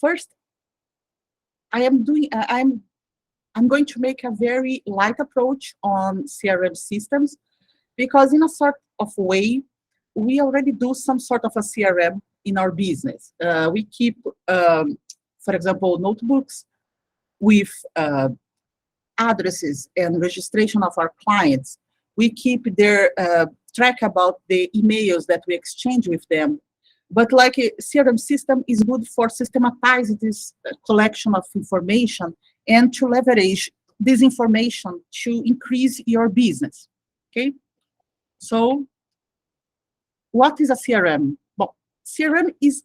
First, I'm going to make a very light approach on CRM systems, because in a sort of way, we already do some sort of a CRM in our business. We keep, for example, notebooks with addresses and registration of our clients. We keep their track about the emails that we exchange with them. But like a CRM system is good for systematizing this collection of information and to leverage this information to increase your business, okay? So what is a CRM? Well, CRM is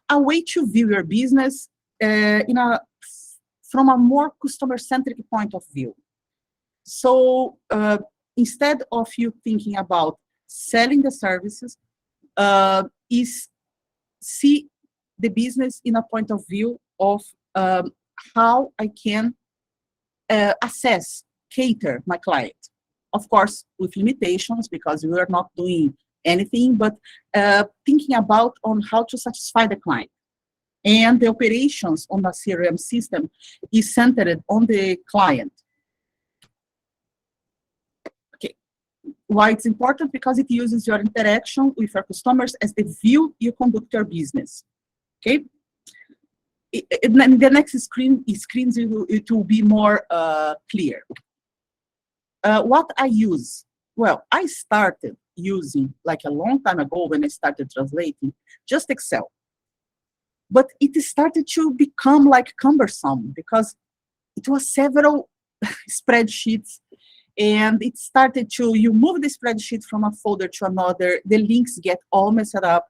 a way to view your business from a more customer-centric point of view. So instead of you thinking about selling the services, is see the business in a point of view of how I can assess, cater my client. Of course, with limitations, because we are not doing anything, but thinking about on how to satisfy the client. And the operations on the CRM system is centered on the client. Okay, why it's important? Because it uses your interaction with your customers as the view you conduct your business. Okay. In the next screens, it will be more clear. What I use? Well, I started using, like a long time ago when I started translating, just Excel. But it started to become like cumbersome because it was several spreadsheets, and it started to, you move the spreadsheet from a folder to another, the links get all messed up.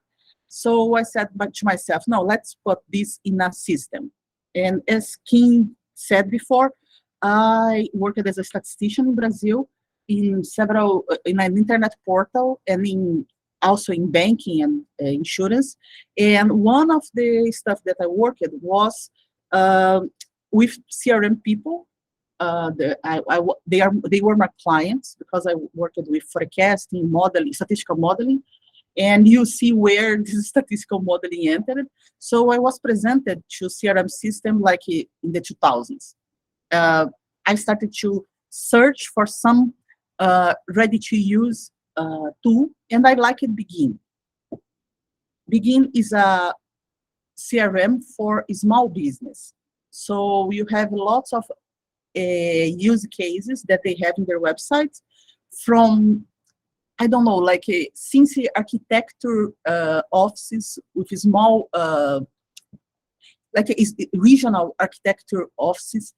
So I said to myself, no, let's put this in a system. And as Kim said before, I worked as a statistician in Brazil in an internet portal and also in banking and insurance. And one of the stuff that I worked was with CRM people. They were my clients because I worked with forecasting, modeling, statistical modeling, and you see where this statistical modeling entered. So I was presented to CRM system like in the 2000s. I started to search for some ready-to-use tool, and I liked Bigin. Bigin is a CRM for small business. So you have lots of use cases that they have in their websites from, I don't know, like since architecture offices with small, like regional architecture offices,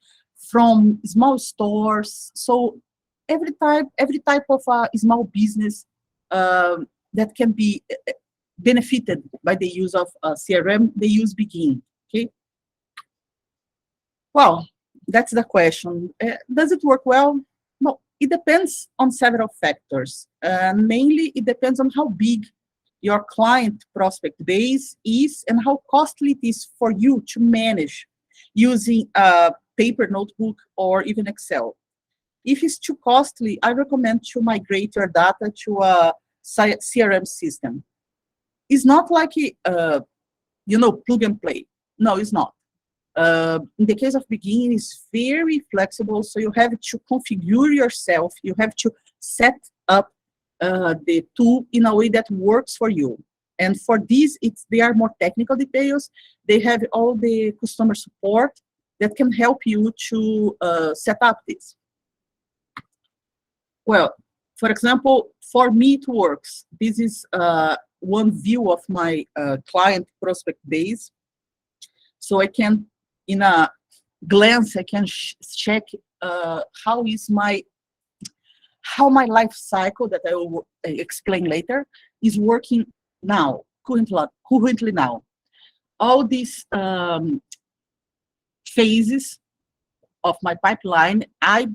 from small stores. So every type of small business that can be benefited by the use of CRM, they use Bigin. Okay. Well, that's the question. Does it work well? No, it depends on several factors. Mainly, it depends on how big your client prospect base is and how costly it is for you to manage using a paper notebook or even Excel. If it's too costly, I recommend to migrate your data to a CRM system. It's not like, plug and play. No, it's not. In the case of Bigin, it's very flexible, so you have to configure yourself. You have to set up the tool in a way that works for you. And for these, they are more technical details. They have all the customer support that can help you to set up this. Well, for example, for me it works. This is one view of my client prospect base. So I can, in a glance, I can check how my life cycle that I will explain later is working now, currently now. All these phases of my pipeline, I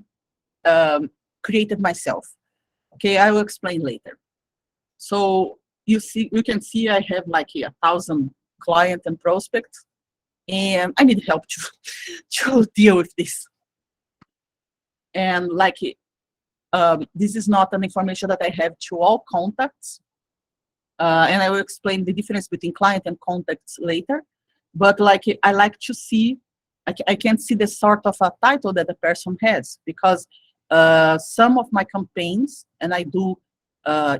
created myself. Okay, I will explain later. So you can see I have like 1,000 clients and prospects, and I need help to deal with this. And like this is not an information that I have to all contacts, and I will explain the difference between client and contacts later. but like I like to see, I can see the sort of a title that the person has, because some of my campaigns, and I do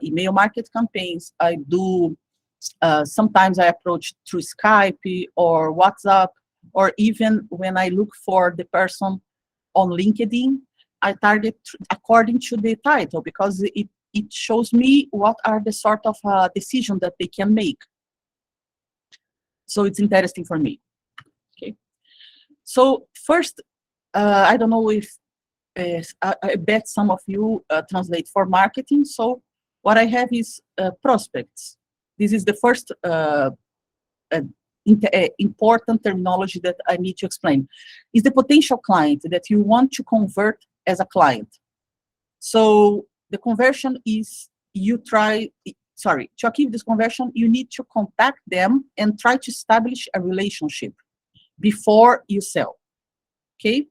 email market campaigns, I do, sometimes I approach through Skype or WhatsApp, or even when I look for the person on LinkedIn, I target according to the title, because it shows me what are the sort of decisions that they can make. So it's interesting for me. Okay. So first, I don't know if I bet some of you translate for marketing. So what I have is prospects. This is the first important terminology that I need to explain. Is the potential client that you want to convert as a client. So the conversion is to achieve this conversion, you need to contact them and try to establish a relationship before you sell. Okay.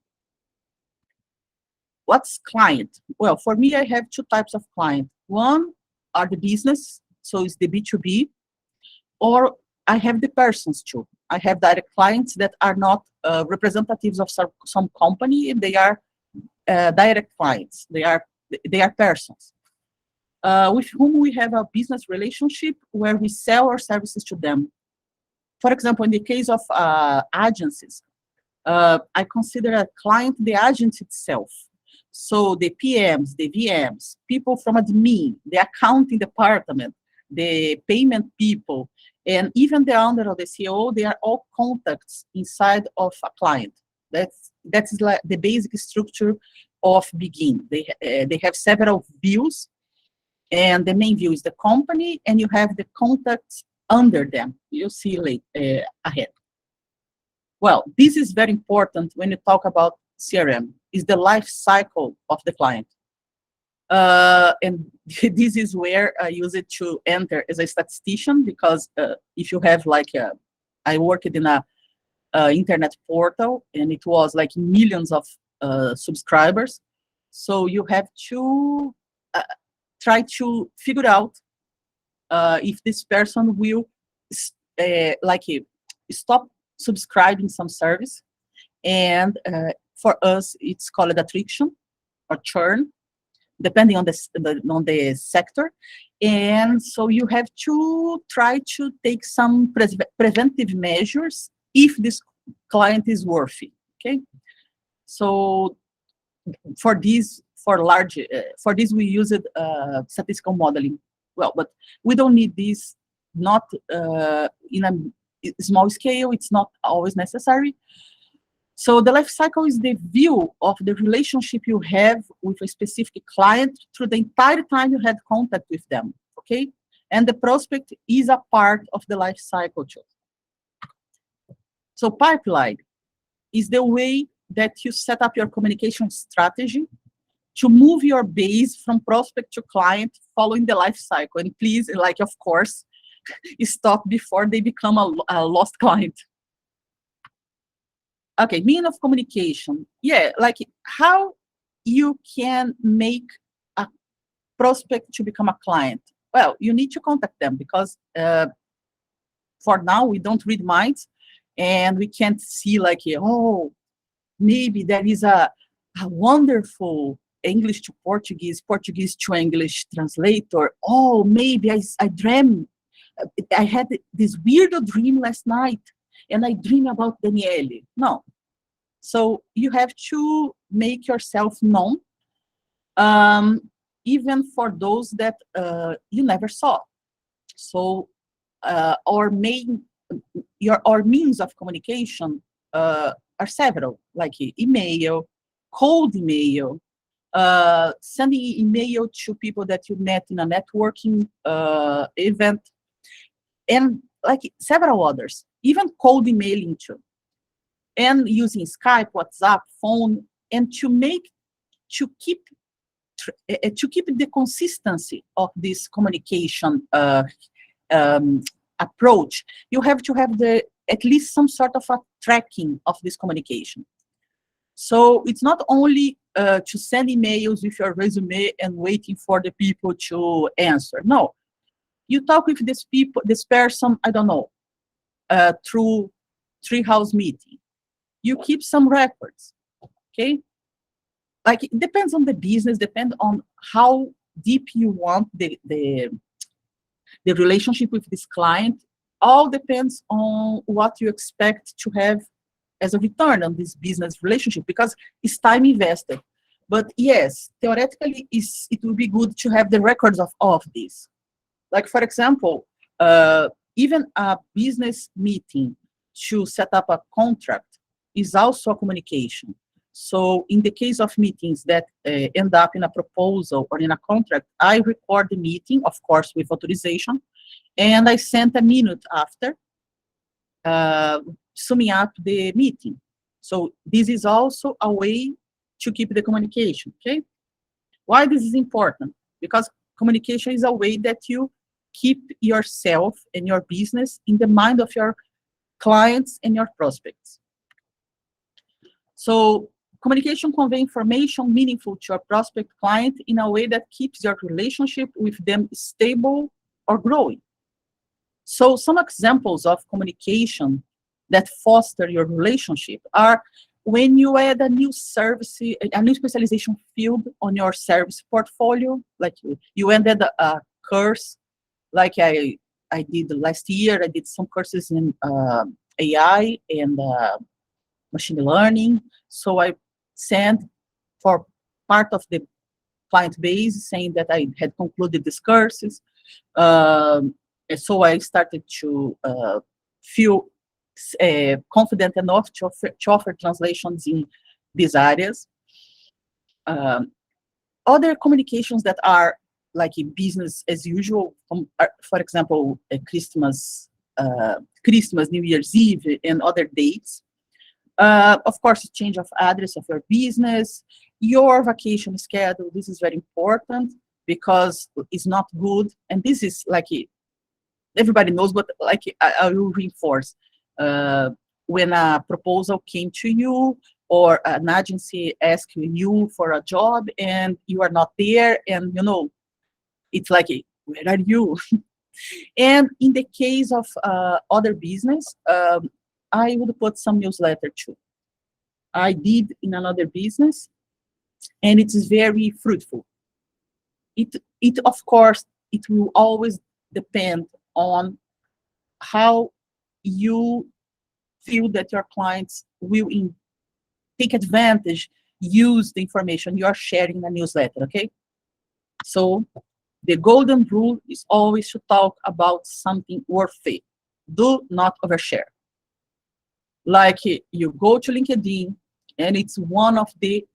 What's client? Well, for me, I have two types of client. One are the business, so it's the B2B, or I have the persons too. I have direct clients that are not representatives of some company. They are direct clients. They are persons with whom we have a business relationship where we sell our services to them. For example, in the case of agencies, I consider a client the agency itself. So the PMs, the VMs, people from admin, the accounting department, the payment people, and even the owner of the CEO, they are all contacts inside of a client. That's like the basic structure of Bigin. They have several views, and the main view is the company, and you have the contacts under them. You'll see later ahead. Well, this is very important when you talk about CRM, is the life cycle of the client. And this is where I use it to enter as a statistician, because if you have like, I worked in a internet portal, and it was like millions of subscribers. So you have to try to figure out if this person will stop subscribing some service. And for us, it's called attrition or churn, depending on the sector. And so you have to try to take some preventive measures if this client is worthy. Okay. So for this we use statistical modeling. Well, but we don't need this, not in a small scale. It's not always necessary. So the life cycle is the view of the relationship you have with a specific client through the entire time you had contact with them, okay? And the prospect is a part of the life cycle too. So pipeline is the way that you set up your communication strategy to move your base from prospect to client following the life cycle. And please, like, of course, stop before they become a lost client. Okay, mean of communication. Yeah, like how you can make a prospect to become a client. Well, you need to contact them, because for now we don't read minds, and we can't see like, oh, maybe there is a wonderful English to Portuguese, Portuguese to English translator. Oh, maybe I dreamt, I had this weird dream last night, and I dream about Daniele. No. So you have to make yourself known, even for those that you never saw. So our means of communication are several, like email, cold email, sending email to people that you met in a networking event, and like several others, even cold emailing too, and using Skype, WhatsApp, phone, and to keep the consistency of this communication approach. You have to have at least some sort of a tracking of this communication. So it's not only to send emails with your resume and waiting for the people to answer. No, you talk with this person, I don't know, through Treehouse meeting. You keep some records, okay? Like, it depends on the business, depends on how deep you want the relationship with this client. All depends on what you expect to have as a return on this business relationship, because it's time invested. But yes, theoretically, it would be good to have the records of all of this. Like, for example, even a business meeting to set up a contract is also a communication. So in the case of meetings that end up in a proposal or in a contract, I record the meeting, of course, with authorization, and I sent a minute after, summing up the meeting. So this is also a way to keep the communication, okay? Why this is important? Because communication is a way that you keep yourself and your business in the mind of your clients and your prospects. So communication convey information meaningful to your prospect client in a way that keeps your relationship with them stable or growing. So some examples of communication that foster your relationship are when you add a new service, a new specialization field on your service portfolio, like you ended a course, like I did last year. I did some courses in AI and machine learning. So I sent for part of the client base saying that I had concluded these courses. And so I started to feel confident enough to offer translations in these areas. Other communications that are like in business as usual, for example, Christmas, New Year's Eve, and other dates. Of course, change of address of your business, your vacation schedule. This is very important because it's not good. And this is like everybody knows, but like I will reinforce. When a proposal came to you, or an agency asking you for a job and you are not there, and it's like, where are you? And in the case of other business, I would put some newsletter too. I did in another business, and it is very fruitful. It of course, it will always depend on how you feel that your clients will take advantage, use the information you are sharing in a newsletter, okay? So the golden rule is always to talk about something worth it. Do not overshare. Like you go to LinkedIn, and it's one of the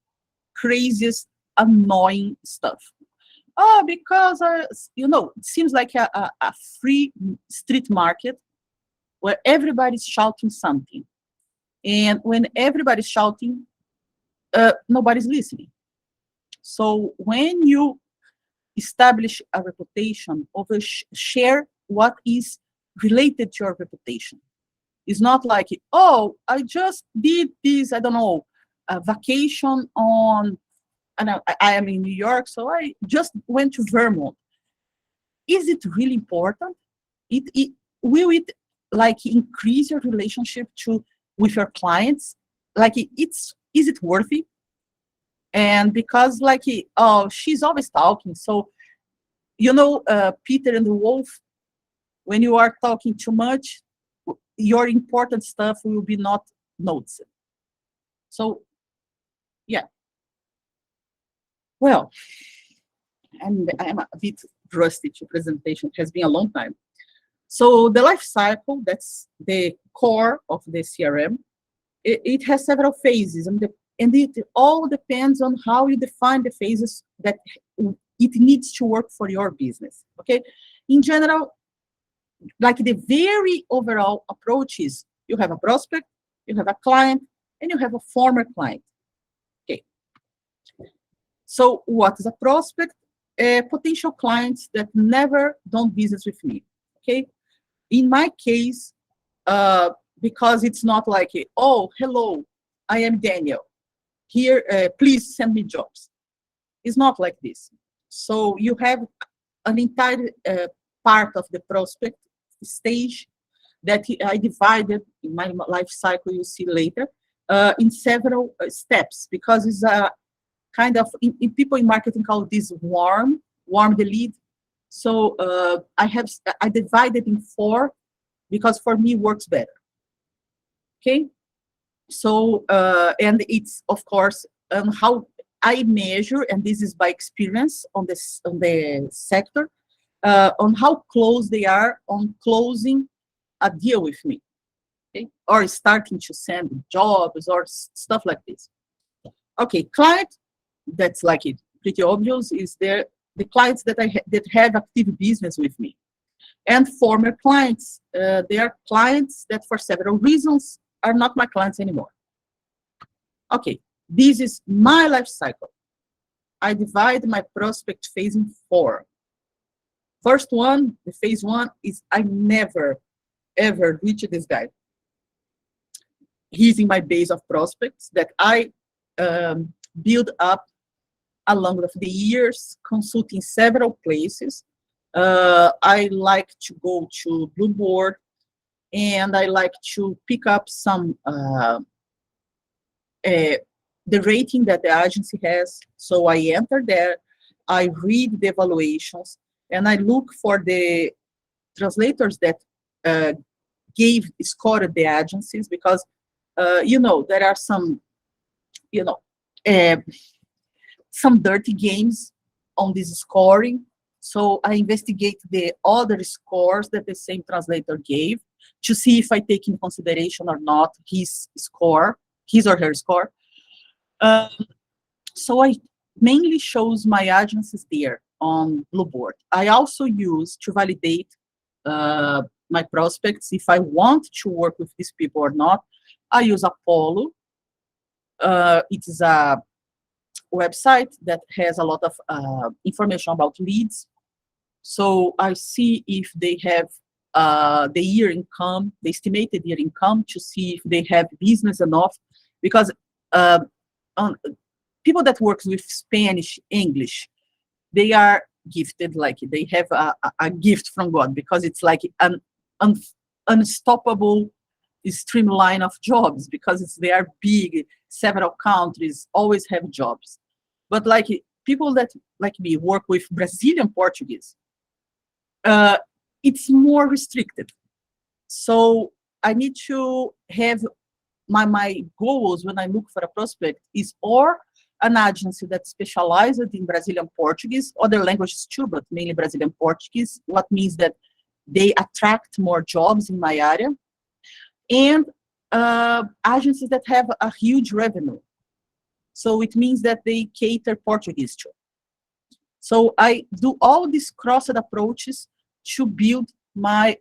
craziest, annoying stuff. Oh, because, it seems like a free street market where everybody's shouting something. And when everybody's shouting, nobody's listening. So when you establish a reputation, share what is related to your reputation. It's not like, oh, I just did this, I don't know, a vacation on, I am in New York, so I just went to Vermont. Is it really important? Will it like increase your relationship with your clients? Like is it worthy? And because like, oh, she's always talking. So, Peter and the Wolf, when you are talking too much, your important stuff will be not noticed. So, yeah. Well, and I'm a bit rusty to presentation. It has been a long time. So the life cycle, that's the core of the CRM. It has several phases, and it all depends on how you define the phases that it needs to work for your business, okay? In general, like the very overall approach is you have a prospect, you have a client, and you have a former client, okay? So what is a prospect? Potential clients that never done business with me, okay? In my case, because it's not like, oh, hello, I am Daniel. Here, please send me jobs. It's not like this. So you have an entire part of the prospect stage that I divided in my life cycle, you see later, in several steps, because it's a kind of, in people in marketing call this warm the lead. So I divided in 4 because for me works better. Okay, so and it's of course how I measure, and this is by experience on the sector, on how close they are on closing a deal with me, okay, or starting to send jobs or stuff like this. Okay, client, that's like it pretty obvious, is the clients that that have active business with me. And former clients, they are clients that for several reasons are not my clients anymore. Okay, this is my life cycle. I divide my prospect phase in 4. First one, the phase 1, is I never, ever reach this guy. He's in my base of prospects that I build up along the years, consulting several places. I like to go to Blueboard, and I like to pick up some the rating that the agency has. So I enter there, I read the evaluations, and I look for the translators that scored the agencies, because there are some some dirty games on this scoring. So I investigate the other scores that the same translator gave to see if I take in consideration or not his or her score. So I mainly shows my agencies there on Blueboard. I also use to validate my prospects if I want to work with these people or not. I use Apollo. It is a website that has a lot of information about leads. So I see if they have the year income, the estimated year income, to see if they have business enough, because people that work with Spanish, English, they are gifted, like they have a gift from God, because it's like an unstoppable streamline of jobs, because they are big, several countries, always have jobs. But like people that, like me, work with Brazilian Portuguese, it's more restricted. So I need to have my goals when I look for a prospect is or an agency that specializes in Brazilian Portuguese, other languages too, but mainly Brazilian Portuguese, what means that they attract more jobs in my area, and agencies that have a huge revenue. So it means that they cater Portuguese too. So I do all these crossed approaches to build my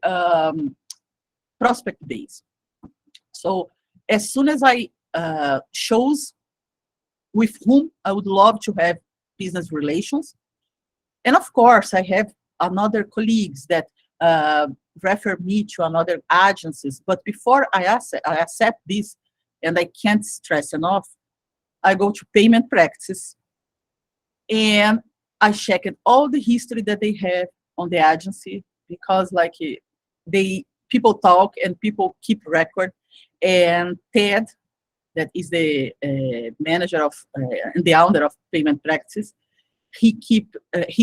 prospect base. So as soon as I chose with whom I would love to have business relations, and of course I have another colleagues that refer me to another agencies, but before I accept this, and I can't stress enough, I go to payment practices, and I check all the history that they have on the agency, because like people talk and people keep record. And Ted, that is the manager of and the owner of payment practices, he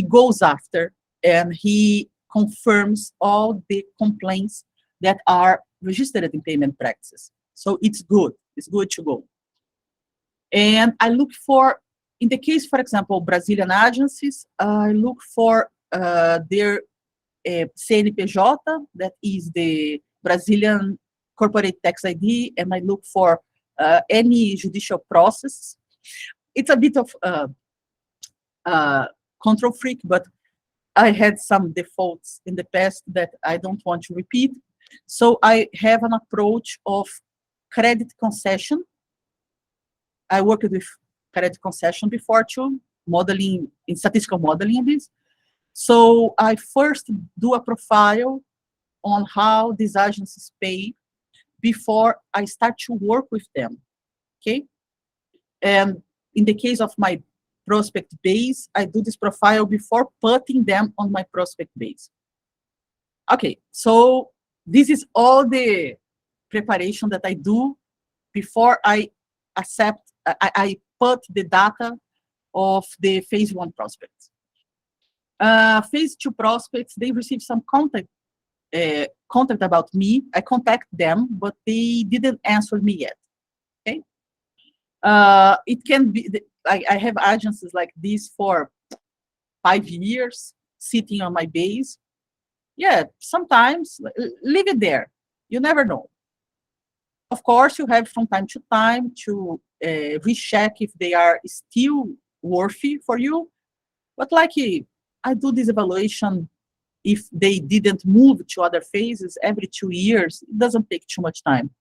goes after and he confirms all the complaints that are registered in payment practices. So it's good to go. And I look for, in the case, for example, Brazilian agencies, I look for their CNPJ, that is the Brazilian corporate tax ID, and I look for any judicial process. It's a bit of control freak, but I had some defaults in the past that I don't want to repeat. So I have an approach of credit concession. I worked with credit concession before too, modeling, in statistical modeling in this. So I first do a profile on how these agencies pay before I start to work with them, okay? And in the case of my prospect base, I do this profile before putting them on my prospect base. Okay, so This is all the preparation that I do before I accept, I put the data of the phase 1 prospects. Phase 2 prospects, they receive some contact about me. I contact them, but they didn't answer me yet. Okay. It can be, I have agencies like this for 5 years sitting on my base. Yeah, sometimes leave it there. You never know. Of course, you have from time to time to recheck if they are still worthy for you. But like I do this evaluation, if they didn't move to other phases every 2 years, it doesn't take too much time.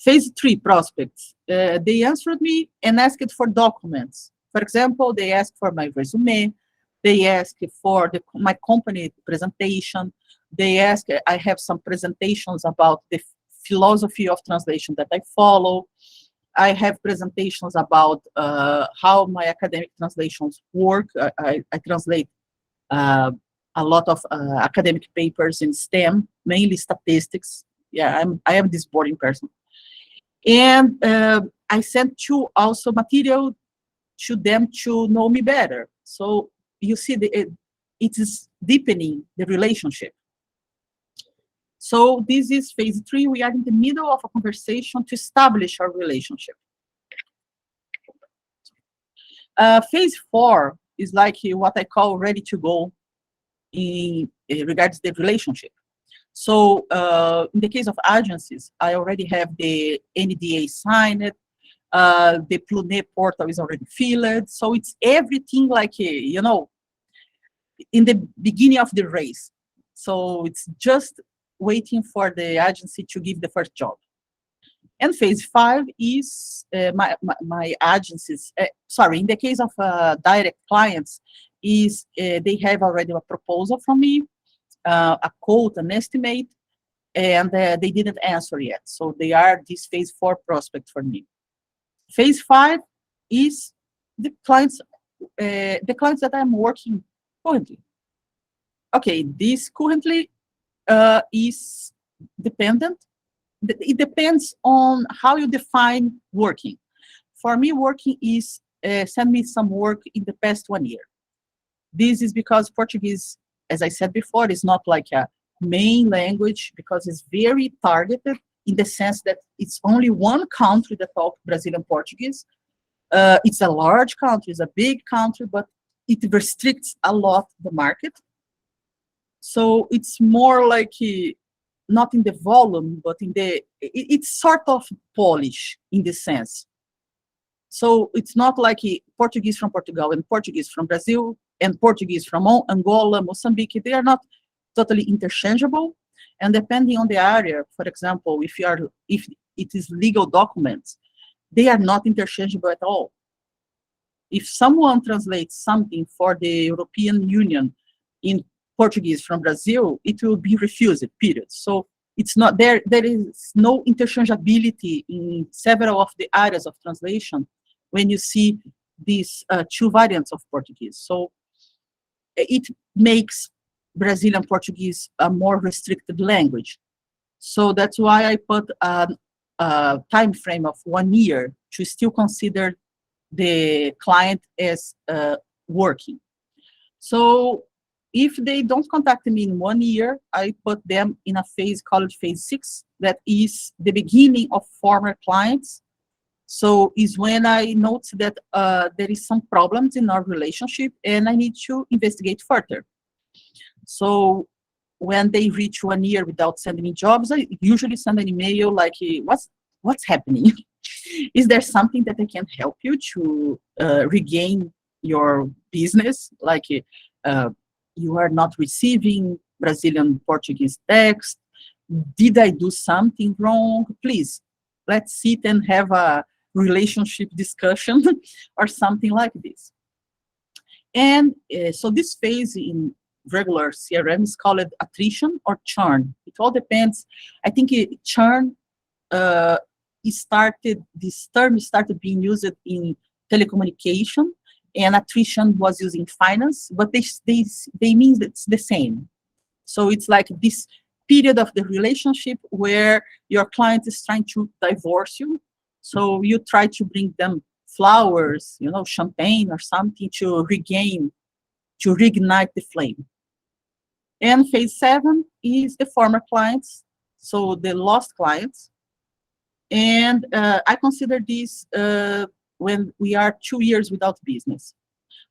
Phase 3 prospects, they answered me and asked for documents. For example, they asked for my resume, they asked for my company presentation, they asked, I have some presentations about the philosophy of translation that I follow. I have presentations about how my academic translations work. I translate a lot of academic papers in STEM, mainly statistics. Yeah, I am this boring person. And I sent also material to them to know me better. So you see, it is deepening the relationship. So this is phase 3. We are in the middle of a conversation to establish our relationship. Phase 4 is like what I call ready to go in regards to the relationship. So in the case of agencies, I already have the NDA signed, the Plunet portal is already filled. So it's everything like, you know, in the beginning of the race. So it's just waiting for the agency to give the first job. And phase 5 is my agencies, sorry, in the case of direct clients, is they have already a proposal from me, a quote, an estimate, and they didn't answer yet. So they are this phase 4 prospect for me. Phase 5 is the clients that I'm working currently. Okay, this currently is dependent. It depends on how you define working. For me, working is send me some work in the past 1 year. This is because Portuguese, as I said before, is not like a main language, because it's very targeted in the sense that it's only one country that talks Brazilian Portuguese. It's a large country, it's a big country, but it restricts a lot the market. So it's more like not in the volume, but in the, it's sort of Polish in this sense. So it's not like Portuguese from Portugal and Portuguese from Brazil and Portuguese from Angola, Mozambique. They are not totally interchangeable. And depending on the area, for example, if it is legal documents, they are not interchangeable at all. If someone translates something for the European Union in Portuguese from Brazil, it will be refused, period. So it's not there. There is no interchangeability in several of the areas of translation when you see these 2 variants of Portuguese. So it makes Brazilian Portuguese a more restricted language. So that's why I put a time frame of 1 year to still consider the client as working. So if they don't contact me in 1 year, I put them in a phase called phase 6, that is the beginning of former clients. So is when I notice that there is some problems in our relationship and I need to investigate further. So when they reach 1 year without sending me jobs, I usually send an email like, what's happening? Is there something that I can help you to regain your business? Like you are not receiving Brazilian Portuguese text. Did I do something wrong? Please, let's sit and have a relationship discussion or something like this. And so this phase in regular CRM is called attrition or churn. It all depends. I think churn this term started being used in telecommunication, and attrition was used in finance, but they mean it's the same. So it's like this period of the relationship where your client is trying to divorce you. So you try to bring them flowers, you know, champagne or something to regain, to reignite the flame. And phase 7 is the former clients, so the lost clients. And I consider this when we are 2 years without business,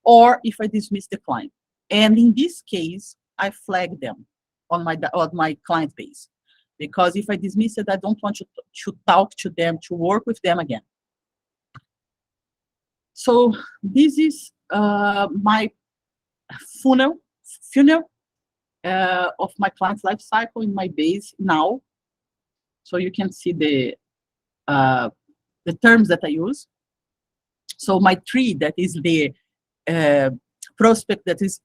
or if I dismiss the client. And in this case, I flag them on my client base, because if I dismiss it, I don't want to talk to them, to work with them again. So this is my funnel of my client's life cycle in my base now. So you can see the terms that I use. So my tree, that is the prospect that is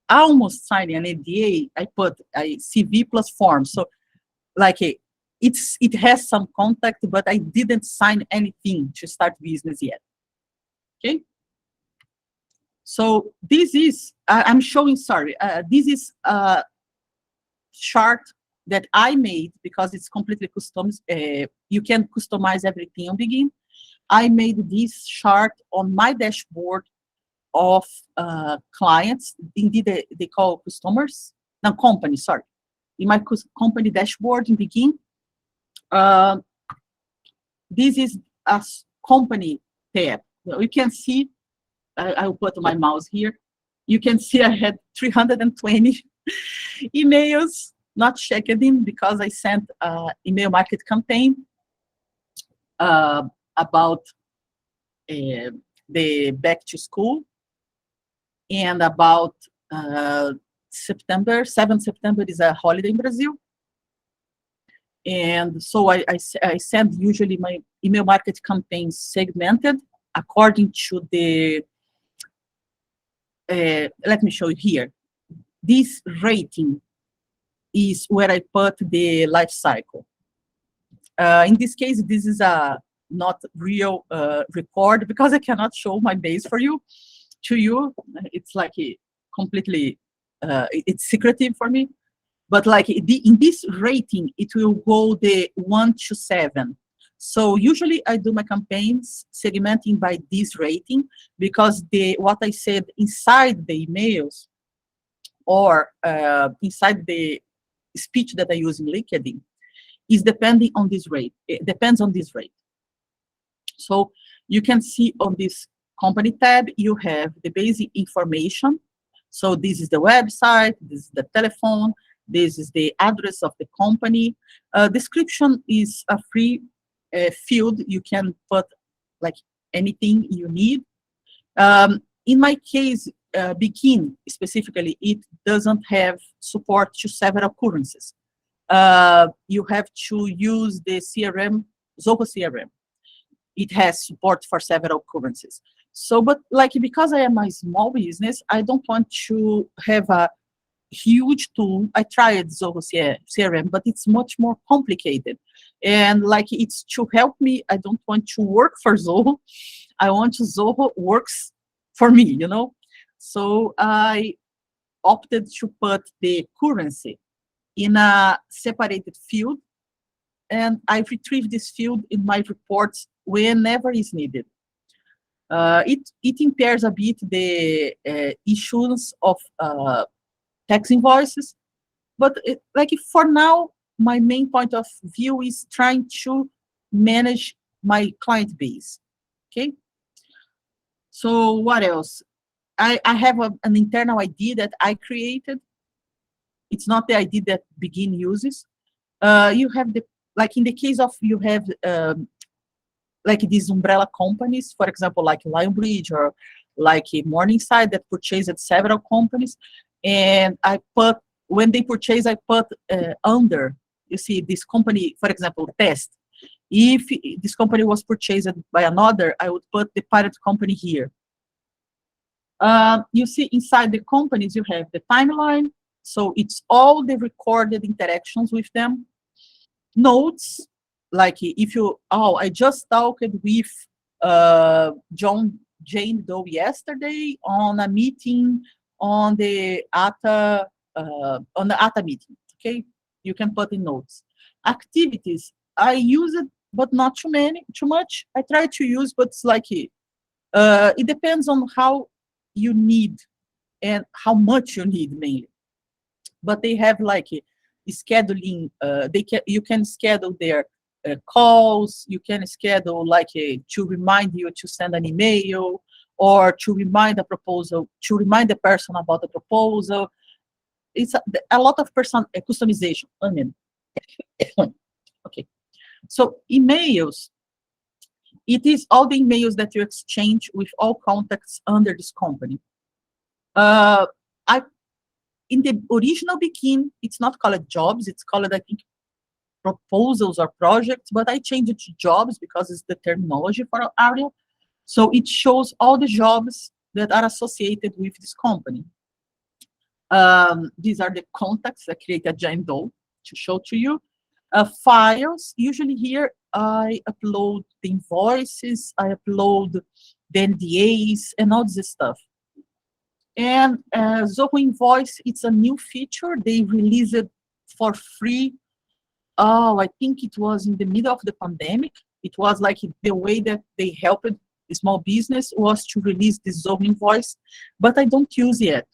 almost signing an NDA, I put a CV plus form. So like it has some contact, but I didn't sign anything to start business yet. Okay. So this is, I'm showing, sorry, this is a chart that I made because it's completely custom. You can customize everything on Bigin. I made this chart on my dashboard of clients. Indeed, they call customers, no, company, sorry. In my company dashboard in Bigin, this is a company tab. You can see, I'll put my mouse here. You can see I had 320 emails, not checked in, because I sent an email market campaign about the back to school, and about September, 7th September is a holiday in Brazil. And so I send usually my email market campaigns segmented according to the, let me show you here. This rating is where I put the life cycle. In this case, this is a not real record, because I cannot show my base to you. It's like a completely, it's secretive for me. But like in this rating, it will go the 1 to 7. So usually I do my campaigns segmenting by this rating, because what I said inside the emails or inside the speech that I use in LinkedIn is depending on this rate. It depends on this rate. So you can see on this company tab, you have the basic information. So this is the website, this is the telephone, this is the address of the company. Description is a free field. You can put like anything you need. In my case, Bigin specifically, it doesn't have support to several currencies. You have to use the CRM, Zoho CRM. It has support for several currencies. So, but like, because I am a small business, I don't want to have a huge tool. I tried Zoho CRM, but it's much more complicated. And like, it's to help me. I don't want to work for Zoho. I want Zoho works for me, you know? So I opted to put the currency in a separated field, and I retrieve this field in my reports whenever is needed. It impairs a bit the issuance of tax invoices, but like for now, my main point of view is trying to manage my client base. Okay. So what else? I have an internal ID that I created. It's not the ID that Bigin uses. You have like in the case of, you have like these umbrella companies, for example, like Lionbridge or like Morningside, that purchased several companies. And I put, when they purchase, I put under, you see, this company, for example, Test. If this company was purchased by another, I would put the parent company here. You see inside the companies, you have the timeline. So it's all the recorded interactions with them. Notes, like if you, oh, I just talked with Jane Doe yesterday on a meeting on the ATA meeting, okay? You can put in notes. Activities, I use it, but not too much. I try to use, but it's like it depends on how you need and how much you need mainly. But they have like scheduling. You can schedule their calls. You can schedule like to remind you to send an email or to remind to remind the person about the proposal. It's a lot of customization. I mean, okay. So emails, it is all the emails that you exchange with all contacts under this company. I In the original Bigin, it's not called jobs, it's called, I think, proposals or projects, but I changed it to jobs because it's the terminology for our area. So it shows all the jobs that are associated with this company. These are the contacts. I create a giant doll to show to you. Files, usually here I upload the invoices, I upload the NDAs and all this stuff. And Zoho Invoice, it's a new feature. They released it for free. Oh, I think it was in the middle of the pandemic. It was like the way that they helped the small business was to release this Zoho Invoice, but I don't use it yet.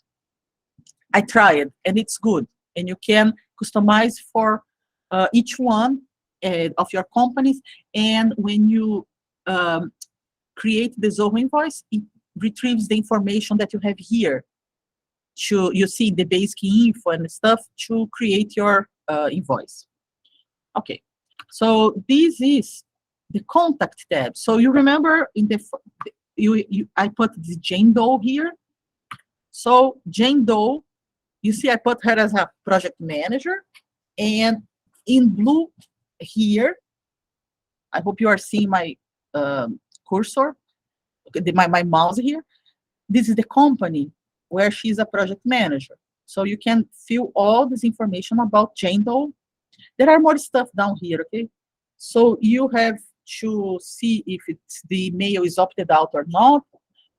I tried, and it's good. And you can customize for each one of your companies. And when you create the Zoho Invoice, it retrieves the information that you have here. You see the basic info and stuff to create your invoice. Okay, so this is the contact tab. So you remember in the I put the Jane Doe here. So Jane Doe, you see I put her as a project manager, and in blue here, I hope you are seeing my cursor, my mouse here. This is the company where she's a project manager. So you can fill all this information about Jane Doe. There are more stuff down here, okay? So you have to see if the mail is opted out or not.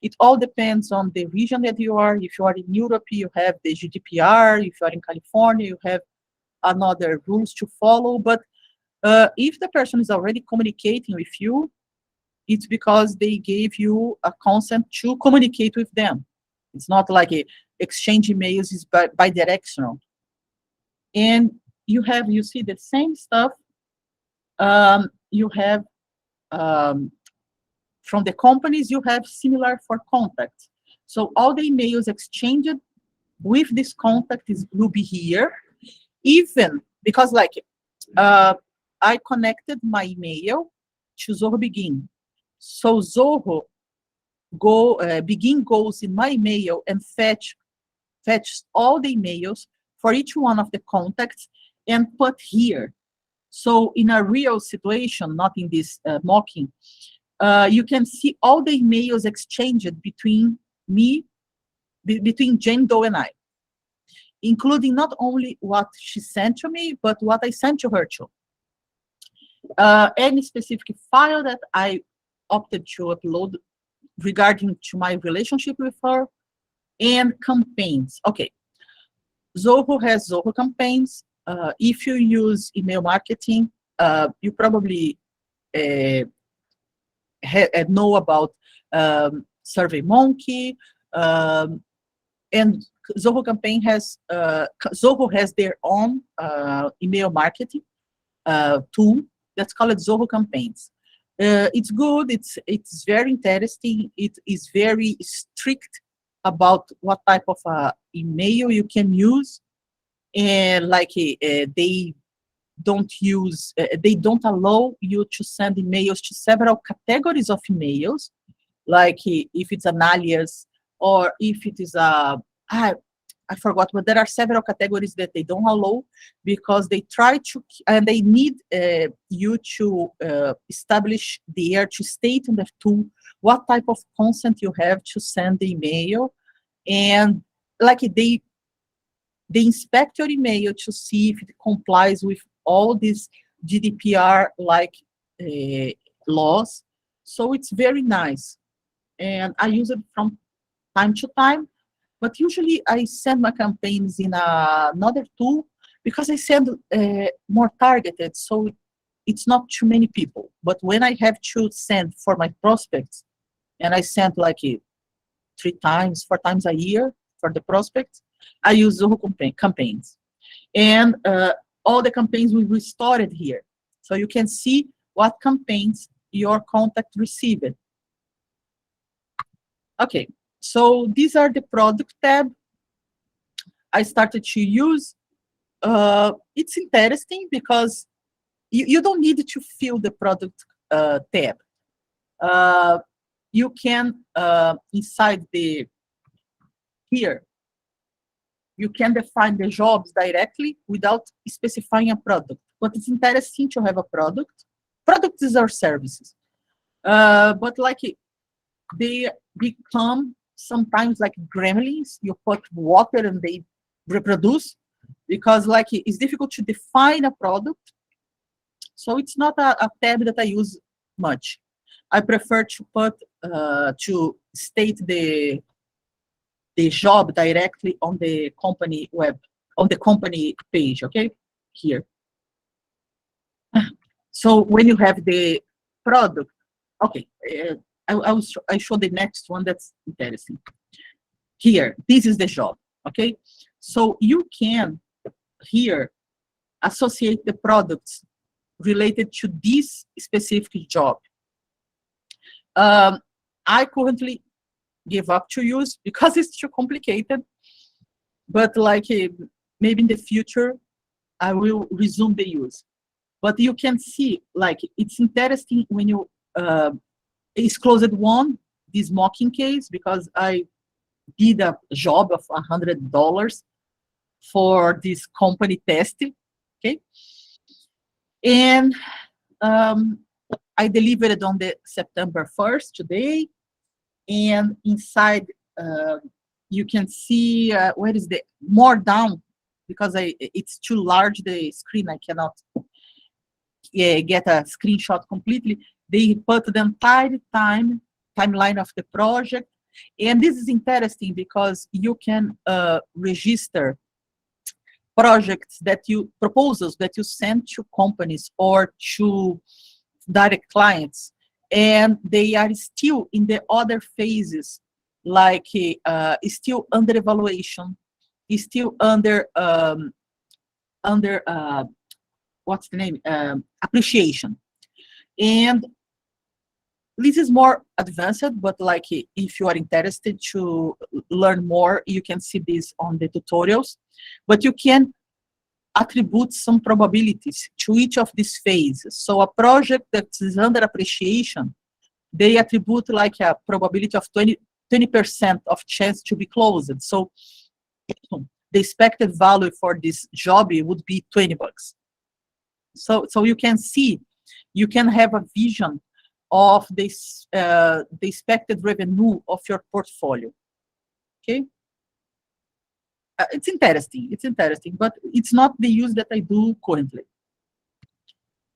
It all depends on the region that you are. If you are in Europe, you have the GDPR. If you are in California, you have another rules to follow. But if the person is already communicating with you, it's because they gave you a consent to communicate with them. It's not like exchange emails is bidirectional. And you see the same stuff. You have from the companies, you have similar for contacts. So all the emails exchanged with this contact will be here, even because like I connected my email to Zoho Bigin. So Zoho Bigin goes in my email and fetches all the emails for each one of the contacts and put here. So in a real situation, not in this mocking, you can see all the emails exchanged between Jane Doe and I, including not only what she sent to me, but what I sent to her too. Any specific file that I opted to upload regarding to my relationship with her, and campaigns. Okay, Zoho has Zoho campaigns. If you use email marketing, you probably know about SurveyMonkey, and Zoho campaign has Zoho has their own email marketing tool that's called Zoho campaigns. It's good. It's very interesting. It is very strict about what type of email you can use, and like they don't allow you to send emails to several categories of emails, like if it's an alias or if it is I forgot, but there are several categories that they don't allow because they try to, and they need you to establish to state in the tool what type of consent you have to send the email. And like they inspect your email to see if it complies with all these GDPR-like laws. So it's very nice. And I use it from time to time. But usually I send my campaigns in another tool because I send more targeted, so it's not too many people. But when I have to send for my prospects, and I send like 3 times, 4 times a year for the prospects, I use Zoho campaigns. And all the campaigns will be restored here. So you can see what campaigns your contact received. Okay, so these are the product tab I started to use. It's interesting because you don't need to fill the product tab. You can, inside here, you can define the jobs directly without specifying a product. But it's interesting to have a product. Products is our services. But like they become sometimes like gremlins. You put water and they reproduce, because like it's difficult to define a product. So it's not a tab that I use much. I prefer to put to state the job directly on the company on the company page. Okay, here. So when you have the product, okay, I show the next one that's interesting. Here, this is the job. Okay, so you can here associate the products related to this specific job. I currently give up to use because it's too complicated, but like maybe in the future I will resume the use. But you can see, like, it's interesting when you it's closed one, this mocking case, because I did a job of $100 for this company test. Okay, and I delivered it on the September 1st today, and inside you can see where is the more down, because it's too large the screen, I cannot get a screenshot completely. They put the entire timeline of the project, and this is interesting because you can register proposals that you send to companies or to direct clients, and they are still in the other phases, like still under evaluation, still under what's the name, appreciation. And this is more advanced, but like if you are interested to learn more, you can see this on the tutorials. But you can attribute some probabilities to each of these phases. So a project that is under appreciation, they attribute like a probability of 20% of chance to be closed. So the expected value for this job would be $20. So you can see, you can have a vision of this the expected revenue of your portfolio. Okay, it's interesting, but it's not the use that I do currently.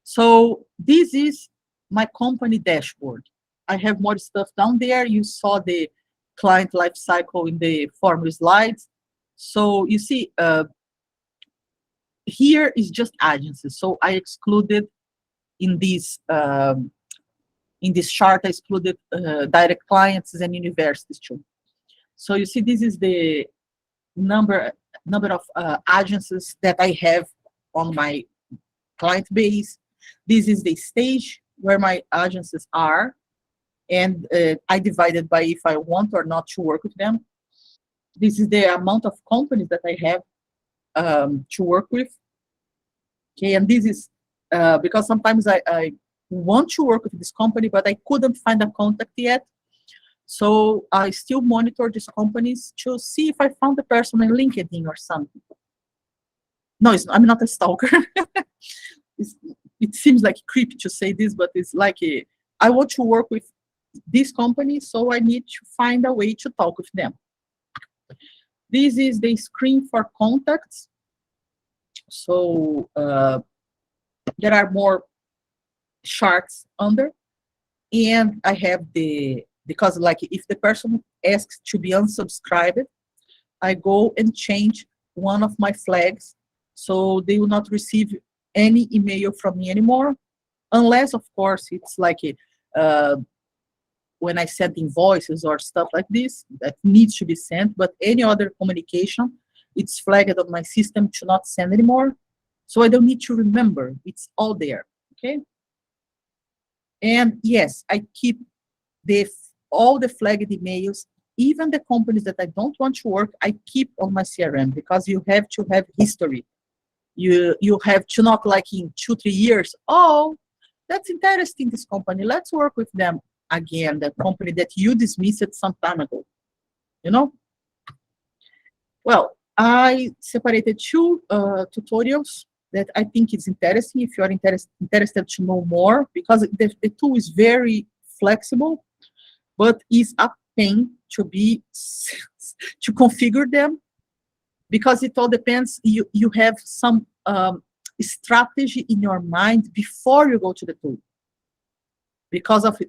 So this is my company dashboard. I have more stuff down there. You saw the client life cycle in the former slides. So you see, here is just agencies. So I excluded in this chart, I excluded direct clients and universities too. So you see, this is the number of agencies that I have on my client base. This is the stage where my agencies are, and I divided by if I want or not to work with them. This is the amount of companies that I have to work with. Okay, and this is because sometimes I want to work with this company, but I couldn't find a contact yet. So I still monitor these companies to see if I found the person on LinkedIn or something. No, I'm not a stalker. It seems like creepy to say this, but it's like I want to work with this company, so I need to find a way to talk with them. This is the screen for contacts. So there are more charts under, and I have because like if the person asks to be unsubscribed, I go and change one of my flags So they will not receive any email from me anymore, unless, of course, it's like when I send invoices or stuff like this that needs to be sent, but any other communication, it's flagged on my system to not send anymore. So I don't need to remember, it's all there, okay? And yes, I keep all the flagged emails, even the companies that I don't want to work, I keep on my CRM, because you have to have history. You have to not, like, in 2-3 years, oh, that's interesting, this company, let's work with them again, the company that you dismissed some time ago, you know? Well, I separated 2 tutorials that I think is interesting if you are interested to know more, because the tool is very flexible, but is a pain to configure them, because it all depends. You have some strategy in your mind before you go to the tool, because of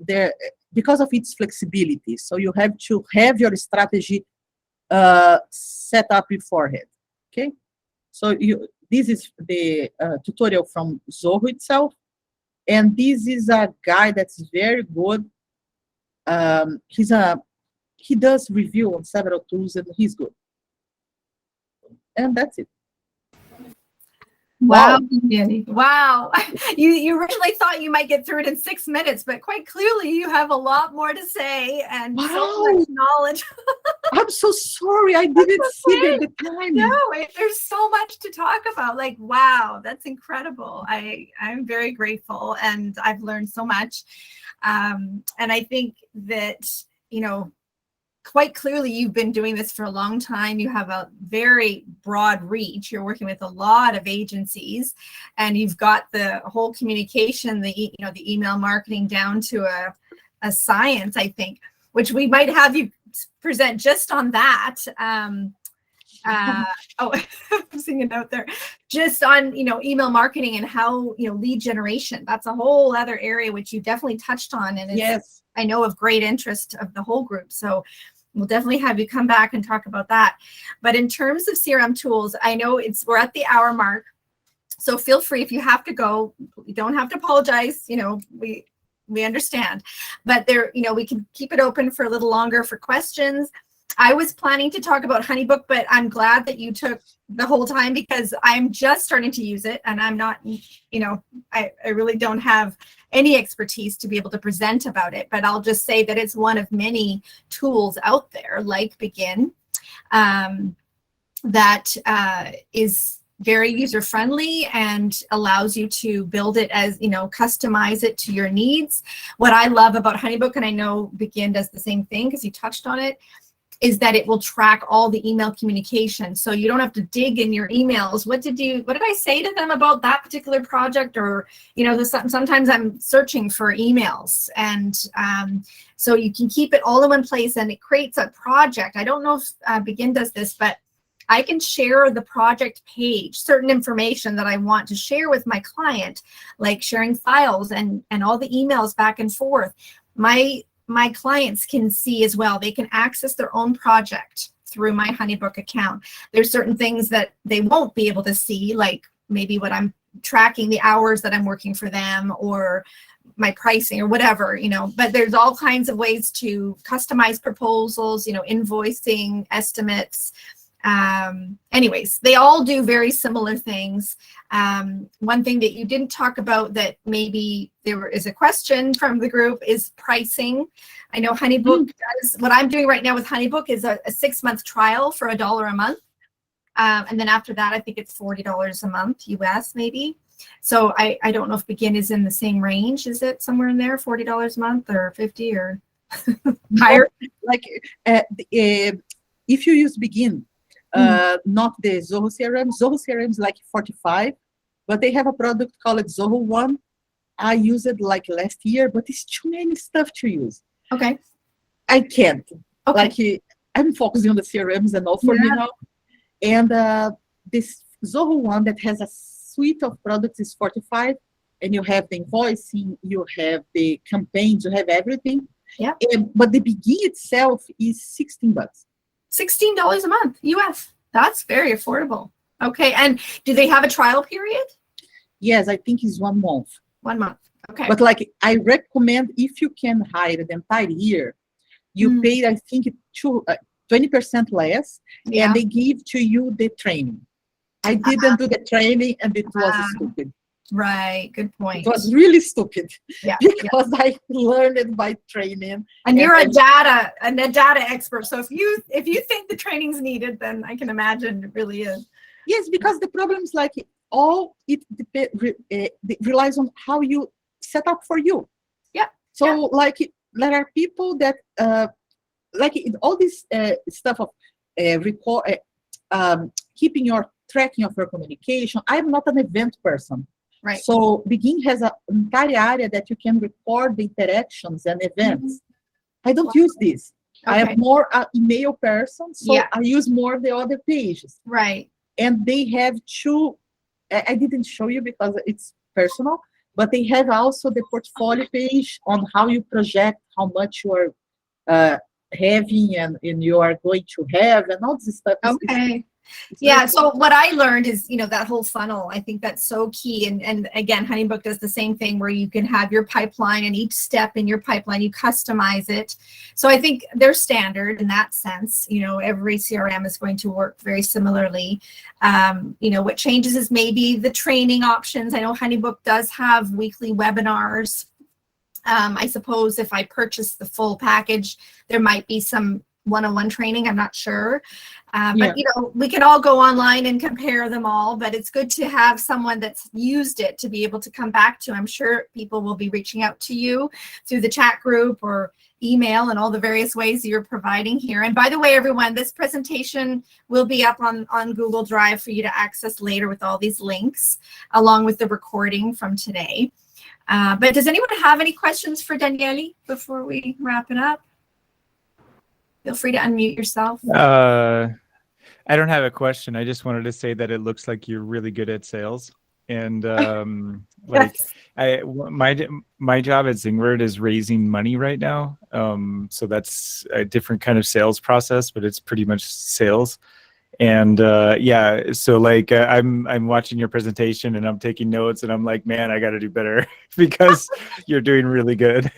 its flexibility. So you have to have your strategy set up beforehand. Okay, so this is the tutorial from Zoho itself, and this is a guy that's very good. He does review on several tools, and he's good. And that's it. Wow, Danny. Wow. You originally thought you might get through it in 6 minutes, but quite clearly you have a lot more to say and so much knowledge. I'm so sorry. I didn't see the time. No, there's so much to talk about. Like, wow, that's incredible. I'm very grateful, and I've learned so much. And I think that, quite clearly you've been doing this for a long time. You have a very broad reach. You're working with a lot of agencies, and you've got the whole communication, the email marketing down to a science, I think, which we might have you present just on that. I'm seeing a note there, just on email marketing and how lead generation. That's a whole other area which you definitely touched on, and yes, I know of great interest of the whole group. So we'll definitely have you come back and talk about that. But in terms of CRM tools, I know we're at the hour mark, so feel free, if you have to go, you don't have to apologize. We understand, but we can keep it open for a little longer for questions. I was planning to talk about HoneyBook, but I'm glad that you took the whole time, because I'm just starting to use it, and I'm not, I really don't have any expertise to be able to present about it, but I'll just say that it's one of many tools out there, like Bigin, that is very user-friendly and allows you to build it as, customize it to your needs. What I love about HoneyBook, and I know Bigin does the same thing because you touched on it, is that it will track all the email communication. So you don't have to dig in your emails. What did I say to them about that particular project? Or, sometimes I'm searching for emails, and so you can keep it all in one place, and it creates a project. I don't know if Bigin does this, but I can share the project page, certain information that I want to share with my client, like sharing files and all the emails back and forth. My clients can see as well. They can access their own project through my HoneyBook account. There's certain things that they won't be able to see, like maybe what I'm tracking, the hours that I'm working for them, or my pricing, or whatever, but there's all kinds of ways to customize proposals, invoicing, estimates. Anyways, they all do very similar things. One thing that you didn't talk about that maybe there is a question from the group is pricing. I know HoneyBook does, what I'm doing right now with HoneyBook is a 6-month trial for $1 a month. And then after that, I think it's $40 a month US maybe. So I don't know if Bigin is in the same range. Is it somewhere in there, $40 a month or 50 or higher? Like if you use Bigin, not the Zoho CRM. Zoho CRM is like 45, but they have a product called Zoho One. I used it like last year, but it's too many stuff to use. Okay. I can't. Okay. Like I'm focusing on the CRMs and all for me now. And this Zoho One that has a suite of products is 45, and you have the invoicing, you have the campaigns, you have everything. Yeah. But the Bigin itself is $16. $16 a month US. That's very affordable. Okay. And do they have a trial period? Yes, I think it's 1 month. 1 month. Okay. But like I recommend, if you can hire the entire year, you pay, I think, 20% less, Yeah. and they give to you the training. I didn't do the training, and it was stupid. Right. Good point. It was really stupid. Yeah. Because I learned it by training. And you're a data expert. So if you think the training's needed, then I can imagine it really is. Yes, because the problem is like it relies on how you set up for you. Yeah. So like there are people that like all this stuff of record, keeping your tracking of your communication. I'm not an event person. Right. So Bigin has an entire area that you can record the interactions and events. I don't use this. Okay. I am more an email person, so I use more the other pages. Right. And they have two, I didn't show you because it's personal, but they have also the portfolio page on how you project how much you are having and you are going to have and all this stuff. Okay. Yeah. So what I learned is, that whole funnel, I think that's so key. And again, HoneyBook does the same thing where you can have your pipeline, and each step in your pipeline, you customize it. So I think they're standard in that sense. Every CRM is going to work very similarly. What changes is maybe the training options. I know HoneyBook does have weekly webinars. I suppose if I purchase the full package, there might be some one-on-one training. I'm not sure. But, we can all go online and compare them all, but it's good to have someone that's used it to be able to come back to. I'm sure people will be reaching out to you through the chat group or email and all the various ways that you're providing here. And by the way, everyone, this presentation will be up on Google Drive for you to access later with all these links, along with the recording from today. But does anyone have any questions for Daniele before we wrap it up? Feel free to unmute yourself. I don't have a question. I just wanted to say that it looks like you're really good at sales. And my job at Zingward is raising money right now. So that's a different kind of sales process, but it's pretty much sales. And so like I'm watching your presentation and I'm taking notes and I'm like, man, I got to do better because you're doing really good.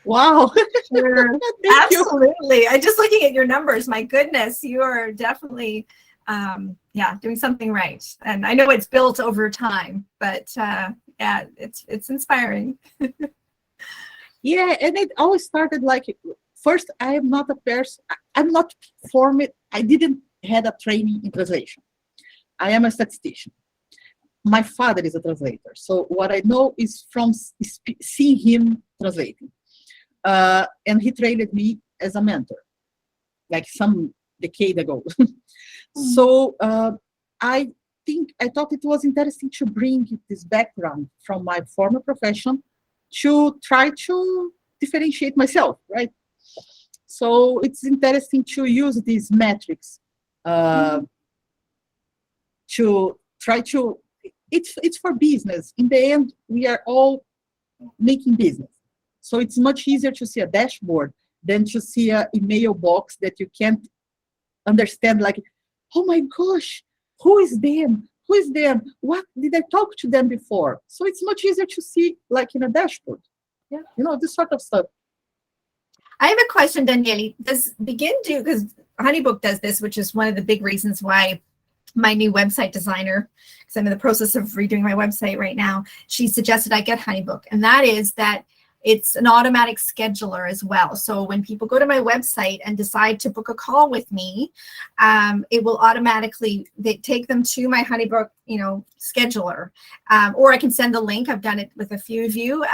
Wow. Sure. Absolutely. I just looking at your numbers, my goodness, you are definitely doing something right. And I know it's built over time, but it's inspiring. Yeah, and it always started like, first, I am not a person, I'm not formed, I didn't had a training in translation. I am a statistician. My father is a translator. So what I know is from seeing him translating. And he trained me as a mentor, like some decade ago. So I thought it was interesting to bring this background from my former profession to try to differentiate myself, right? So it's interesting to use these metrics to try to, it's for business. In the end, we are all making business. So it's much easier to see a dashboard than to see an email box that you can't understand, like, oh my gosh, who is them? Who is them? What did I talk to them before? So it's much easier to see like in a dashboard. Yeah, this sort of stuff. I have a question, Daniele. Does Bigin do, because HoneyBook does this, which is one of the big reasons why my new website designer, because I'm in the process of redoing my website right now, she suggested I get HoneyBook. And that is that it's an automatic scheduler as well. So when people go to my website and decide to book a call with me, it will automatically take them to my HoneyBook, scheduler. Or I can send the link. I've done it with a few of you,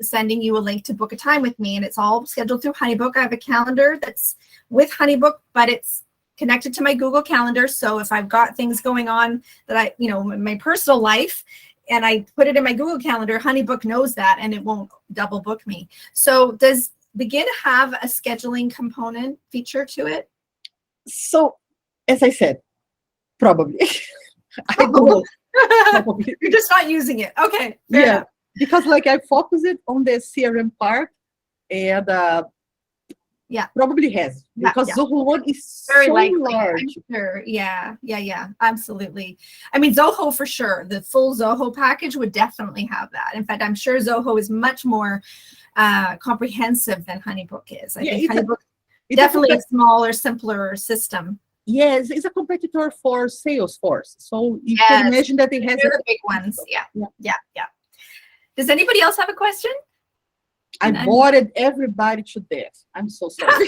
sending you a link to book a time with me. And it's all scheduled through HoneyBook. I have a calendar that's with HoneyBook, but it's connected to my Google Calendar. So if I've got things going on that in my personal life, and I put it in my Google Calendar, HoneyBook knows that, and it won't double book me. So does Bigin have a scheduling component feature to it? So, as I said, probably. I don't know. Probably. You're just not using it. Okay. Fair enough. Because like I focus it on the CRM part, and Yeah. probably has, Yeah, because yeah. Zoho One is Very so likely. large. I'm sure. Yeah, absolutely. I mean, Zoho for sure. The full Zoho package would definitely have that. In fact, I'm sure Zoho is much more comprehensive than HoneyBook is. I think HoneyBook definitely a smaller, simpler system. Yes, it's a competitor for Salesforce. So you can imagine that it has the big ones. Yeah. Does anybody else have a question? I bored everybody to death. I'm so sorry.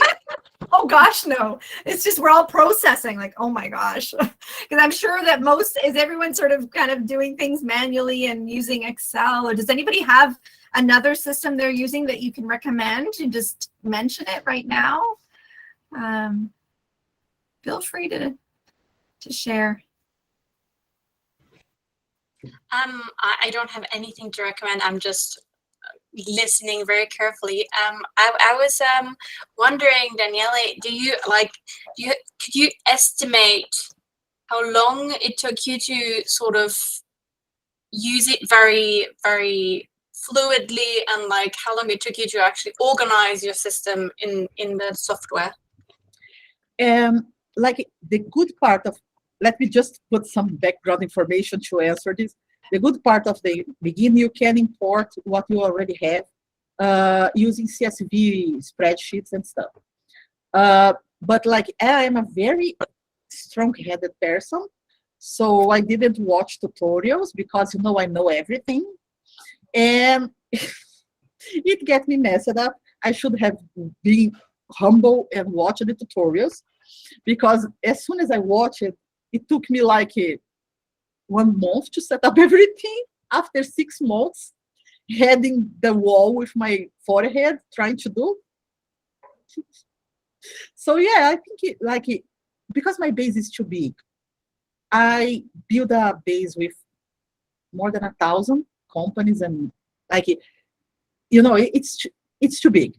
Oh gosh, no. It's just we're all processing like, oh my gosh. Because I'm sure that is everyone sort of kind of doing things manually and using Excel? Or does anybody have another system they're using that you can recommend and just mention it right now? Feel free to share. I don't have anything to recommend. I'm just listening very carefully. I was wondering, Daniele, could you estimate how long it took you to sort of use it very, very fluidly, and like how long it took you to actually organize your system in the software? Like the good part of, let me just put some background information to answer this. The good part of the Bigin, you can import what you already have using CSV spreadsheets and stuff. But like I am a very strong-headed person, so I didn't watch tutorials because I know everything, and it get me messed up. I should have been humble and watched the tutorials, because as soon as I watched it, it took me like 1 month to set up everything. After 6 months, heading the wall with my forehead, trying to do. So yeah, I think because my base is too big, I build a base with more than 1,000 companies, and it's too big.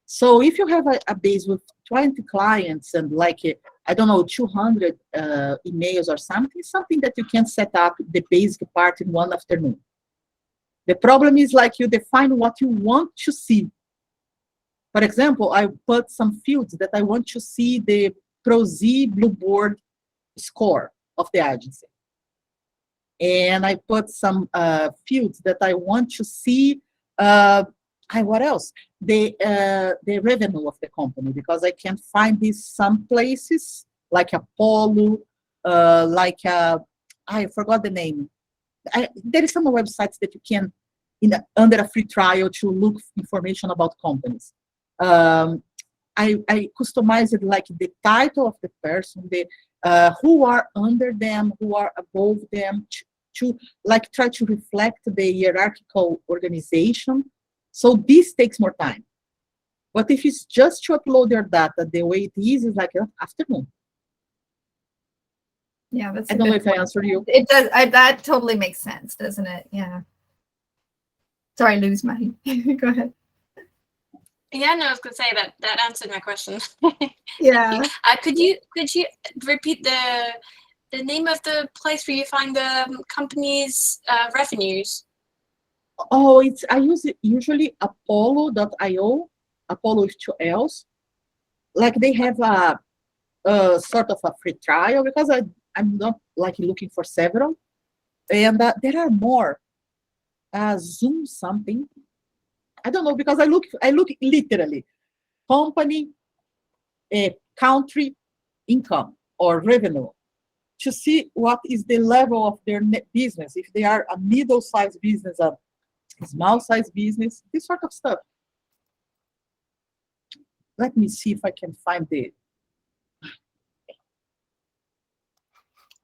So if you have a base with 20 clients and 200 emails or something that you can set up the basic part in one afternoon. The problem is you define what you want to see. For example, I put some fields that I want to see the ProZ Blue Board score of the agency. And I put some fields that I want to see, what else? The revenue of the company, because I can find this some places, like Apollo, I forgot the name. There is some websites that you can, under a free trial, to look information about companies. I customized the title of the person, who are under them, who are above them, to try to reflect the hierarchical organization. So this takes more time. But if it's just to upload your data the way it is like afternoon. Yeah, that's. I don't know if I answered you. It does. That totally makes sense, doesn't it? Yeah. Sorry, lose money. Go ahead. Yeah, no, I was gonna say that answered my question. Yeah. Could you repeat the name of the place where you find the company's revenues? Oh, I use it usually Apollo.io, Apollo with 2 L's. They have a sort of a free trial, because I'm not looking for several. And there are more. Zoom something. I don't know, because I look literally company, country, income or revenue, to see what is the level of their net business, if they are a middle-sized business, a small-sized business, this sort of stuff. Let me see if I can find the.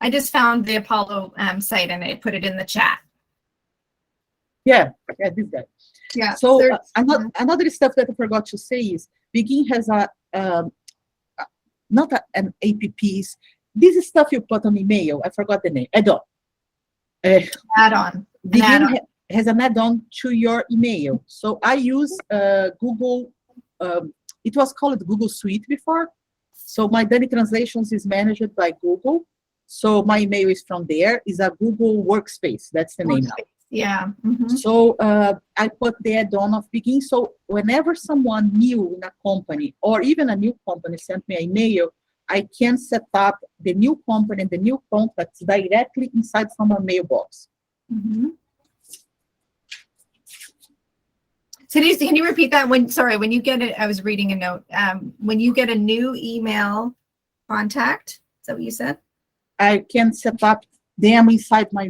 I just found the Apollo site and I put it in the chat. Yeah, this guy. Yeah. So another stuff that I forgot to say is Bigin has an APPs. This is stuff you put on email. I forgot the name. Add-on. Add-on. Bigin has an add-on to your email. So I use Google. It was called Google Suite before. So my daily translations is managed by Google. So my email is from there. Is a Google Workspace. That's the name now. Yeah. Mhm. So I put the add-on of Bigin. So whenever someone new in a company or even a new company sent me an email, I can set up the new company and the new contacts directly inside from a mailbox. Mhm. So can you repeat that? When you get it, I was reading a note. When you get a new email contact, is that what you said? I can set up them inside my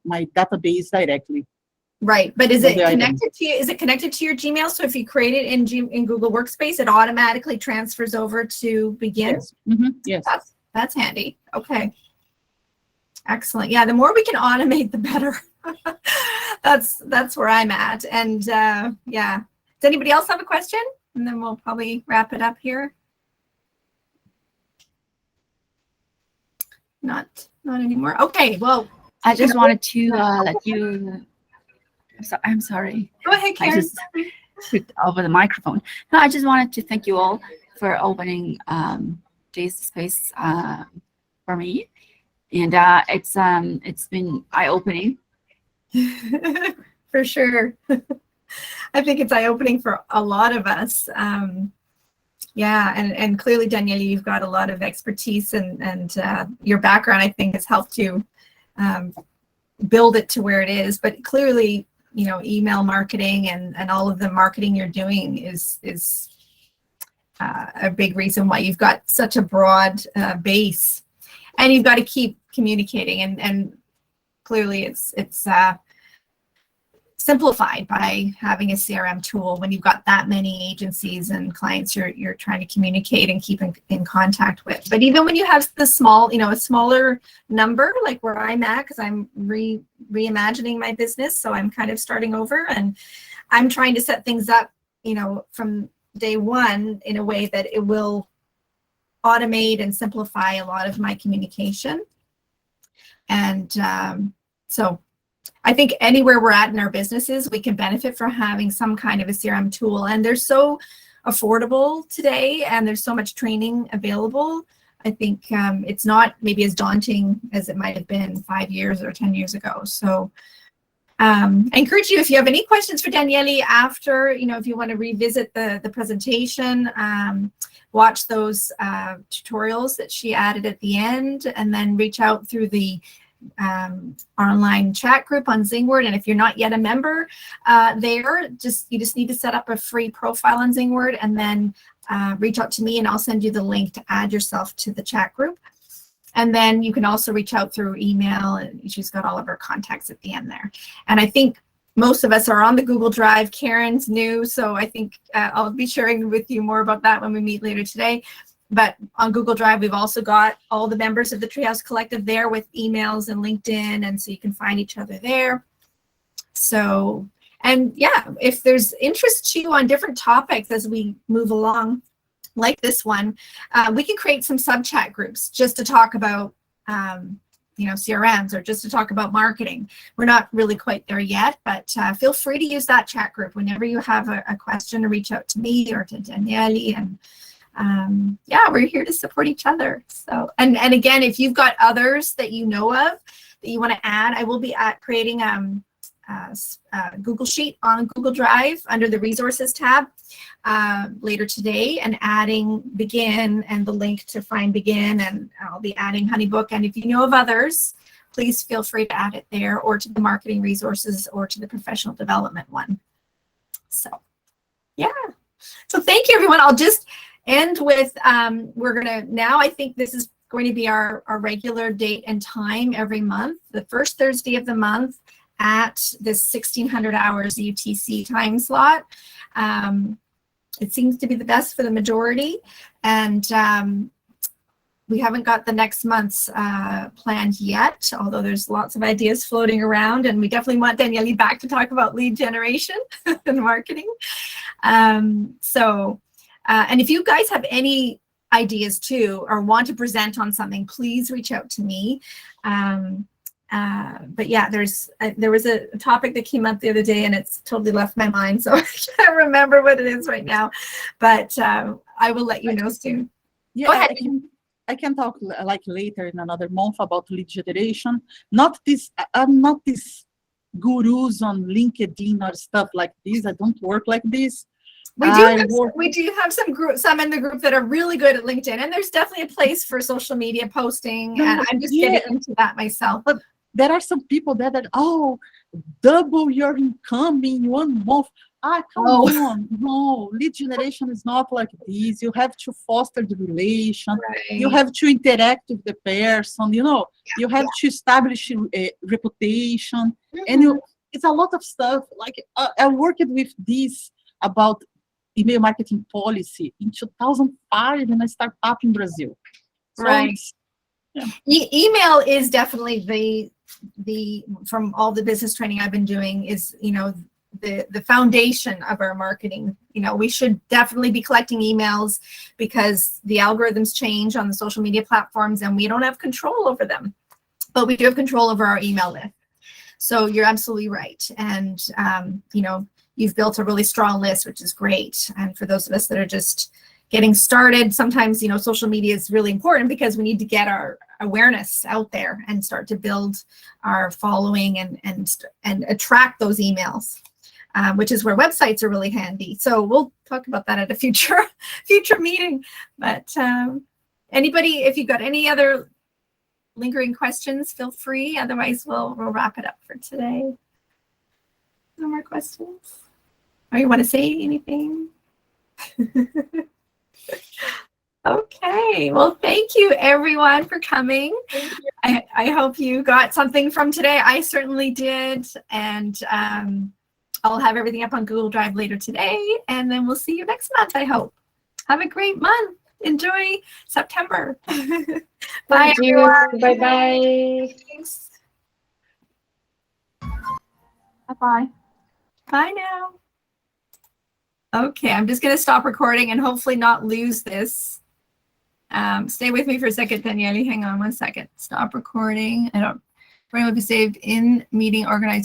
my database directly. Right, but is So it the item. connected to you? Is it connected to your Gmail? So if you create it in Google Workspace, it automatically transfers over to Bigin. Yes. Mhm, yes. That's handy. Okay. Excellent. Yeah, the more we can automate, the better. That's where I'm at. And yeah, does anybody else have a question? And then we'll probably wrap it up here. Not anymore. Okay. Well, I just wanted to let you. I'm sorry. go ahead, I Karen. just took over the microphone. No, I just wanted to thank you all for opening this space for me, and it's been eye-opening. For sure. I think it's eye-opening for a lot of us. Yeah, and clearly, Danielle, you've got a lot of expertise, and your background, I think, has helped you build it to where it is. But clearly, you know, email marketing and all of the marketing you're doing is a big reason why you've got such a broad base, and you've got to keep communicating. And clearly, it's simplified by having a CRM tool when you've got that many agencies and clients you're trying to communicate and keep in contact with. But even when you have the small, you know, a smaller number, like where I'm at, because I'm reimagining my business, so I'm kind of starting over, and I'm trying to set things up, you know, from day one in a way that it will automate and simplify a lot of my communication. And so I think anywhere we're at in our businesses, we can benefit from having some kind of a CRM tool. And they're so affordable today, and there's so much training available. I think it's not maybe as daunting as it might have been 5 years or 10 years ago. So I encourage you, if you have any questions for Danielle after, you know, if you want to revisit the presentation, watch those tutorials that she added at the end, and then reach out through the online chat group on Zingword. And if you're not yet a member there, you just need to set up a free profile on Zingword, and then reach out to me, and I'll send you the link to add yourself to the chat group. And then you can also reach out through email, and she's got all of her contacts at the end there. And I think most of us are on the Google Drive. Karen's new, so I think I'll be sharing with you more about that when we meet later today. But on Google Drive, we've also got all the members of the Treehouse Collective there with emails and LinkedIn, and so you can find each other there. So, and yeah, if there's interest to you on different topics as we move along, like this one, we can create some sub-chat groups just to talk about, you know, CRMs, or just to talk about marketing. We're not really quite there yet, but feel free to use that chat group whenever you have a question, to reach out to me or to Danielle. And yeah, we're here to support each other. So, and again, if you've got others that you know of that you want to add, I will be creating a Google Sheet on Google Drive under the resources tab later today, and adding Bigin and the link to find Bigin, and I'll be adding Honeybook. And if you know of others, please feel free to add it there, or to the marketing resources, or to the professional development one. So yeah, so thank you, everyone. I'll just end with, we're gonna, now I think this is going to be our regular date and time every month, the first Thursday of the month at this 1600 hours UTC time slot. It seems to be the best for the majority, and we haven't got the next month's planned yet, although there's lots of ideas floating around, and we definitely want Danielle back to talk about lead generation and marketing. And if you guys have any ideas too, or want to present on something, please reach out to me. But yeah, there was a topic that came up the other day, and it's totally left my mind, so I can't remember what it is right now. But I will let you know soon. Yeah, go ahead. I can talk like later in another month about lead generation. Not this. I'm not this gurus on LinkedIn or stuff like this. I don't work like this. We I do work- have some in the group that are really good at LinkedIn, and there's definitely a place for social media posting, and I'm just Yeah. getting into that myself. There are some people that double your income in 1 month. Come on. No, lead generation is not like this. You have to foster the relation. You have to interact with the person, you have to establish a reputation. And it's a lot of stuff. Like I worked with this about email marketing policy in 2005 in a startup in Brazil. So Right. yeah. Email is definitely the from all the business training I've been doing is, the foundation of our marketing. We should definitely be collecting emails because the algorithms change on the social media platforms and we don't have control over them, but we do have control over our email list. So you're absolutely right. And, you've built a really strong list, which is great. And for those of us that are just getting started, sometimes, social media is really important because we need to get our awareness out there and start to build our following and attract those emails. Which is where websites are really handy. So we'll talk about that at a future meeting. But anybody, if you've got any other lingering questions, feel free. Otherwise, we'll wrap it up for today. No more questions? Or you want to say anything? Okay. Well, thank you everyone for coming. I hope you got something from today. I certainly did. And I'll have everything up on Google Drive later today, and then we'll see you next month, I hope. Have a great month. Enjoy September. Bye, everyone. Bye-bye. Thanks. Bye-bye. Bye now. Okay, I'm just going to stop recording and hopefully not lose this. Stay with me for a second, Daniele. Hang on 1 second. Stop recording. Frame will be saved in meeting organized